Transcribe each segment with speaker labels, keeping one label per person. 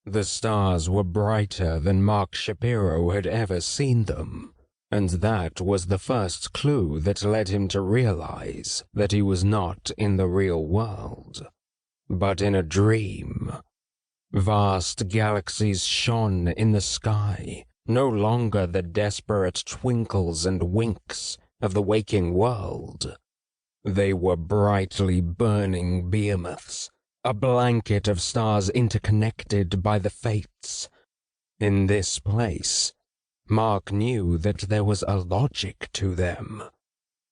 Speaker 1: The stars were brighter than Mark Shapiro had ever seen them, and that was the first clue that led him to realize that he was not in the real world, but in a dream. Vast galaxies shone in the sky, no longer the desperate twinkles and winks of the waking world. They were brightly burning behemoths, a blanket of stars interconnected by the fates. In this place, Mark knew that there was a logic to them,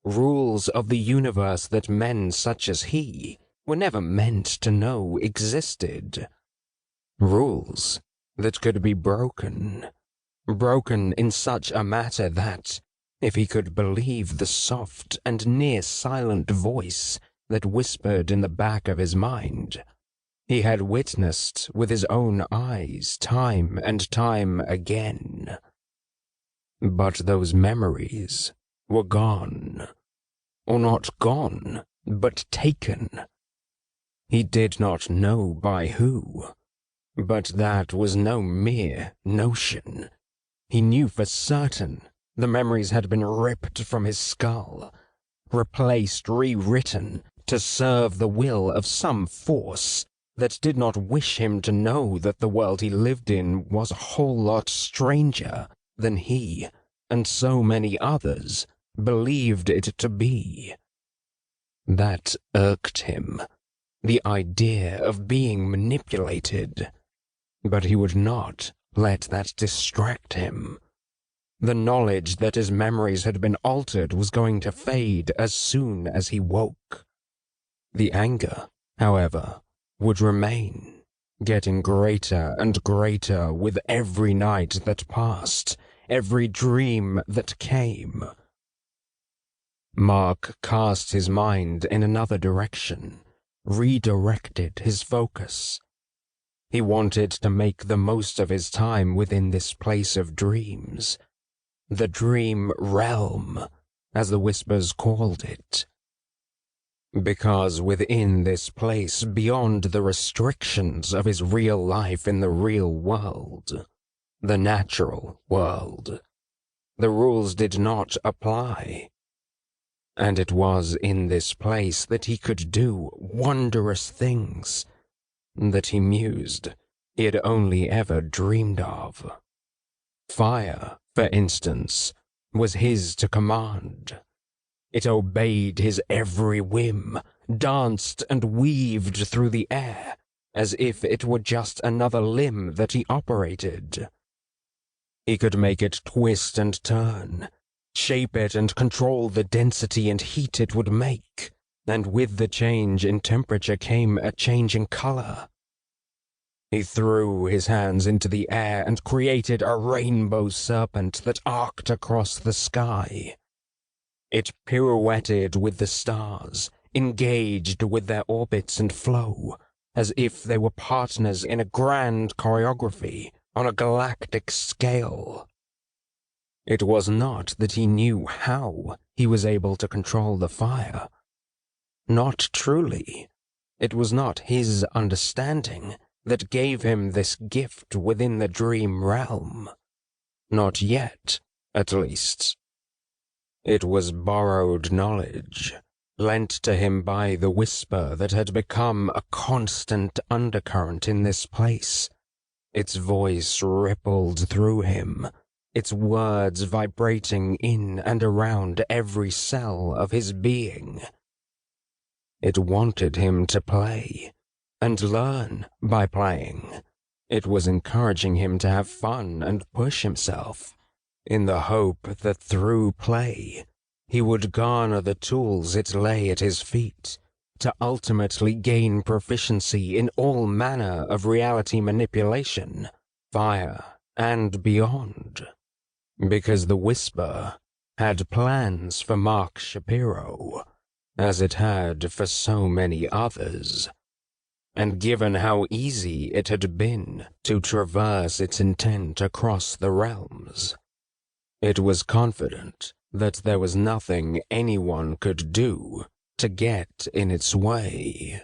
Speaker 1: rules of the universe that men such as he were never meant to know existed. Rules that could be broken in such a matter that, if he could believe the soft and near-silent voice that whispered in the back of his mind, he had witnessed with his own eyes time and time again. But those memories were gone. Or not gone, but taken. He did not know by who, but that was no mere notion. He knew for certain the memories had been ripped from his skull, replaced, rewritten, to serve the will of some force that did not wish him to know that the world he lived in was a whole lot stranger than he and so many others believed it to be. That irked him, the idea of being manipulated, but he would not let that distract him. The knowledge that his memories had been altered was going to fade as soon as he woke. The anger, however, would remain, getting greater and greater with every night that passed, every dream that came. Mark cast his mind in another direction, redirected his focus. He wanted to make the most of his time within this place of dreams, the dream realm, as the Whispers called it. Because within this place, beyond the restrictions of his real life in the real world, the natural world, the rules did not apply. And it was in this place that he could do wondrous things that he mused he had only ever dreamed of. Fire, for instance, was his to command. It obeyed his every whim, danced and weaved through the air, as if it were just another limb that he operated. He could make it twist and turn, shape it and control the density and heat it would make, and with the change in temperature came a change in color. He threw his hands into the air and created a rainbow serpent that arced across the sky. It pirouetted with the stars, engaged with their orbits and flow, as if they were partners in a grand choreography on a galactic scale. It was not that he knew how he was able to control the fire. Not truly. It was not his understanding that gave him this gift within the dream realm. Not yet, at least. It was borrowed knowledge, lent to him by the whisper that had become a constant undercurrent in this place. Its voice rippled through him, its words vibrating in and around every cell of his being. It wanted him to play, and learn by playing. It was encouraging him to have fun and push himself, in the hope that through play he would garner the tools it lay at his feet, to ultimately gain proficiency in all manner of reality manipulation, fire, and beyond. Because the Whisper had plans for Mark Shapiro, as it had for so many others. And given how easy it had been to traverse its intent across the realms, it was confident that there was nothing anyone could do to get in its way.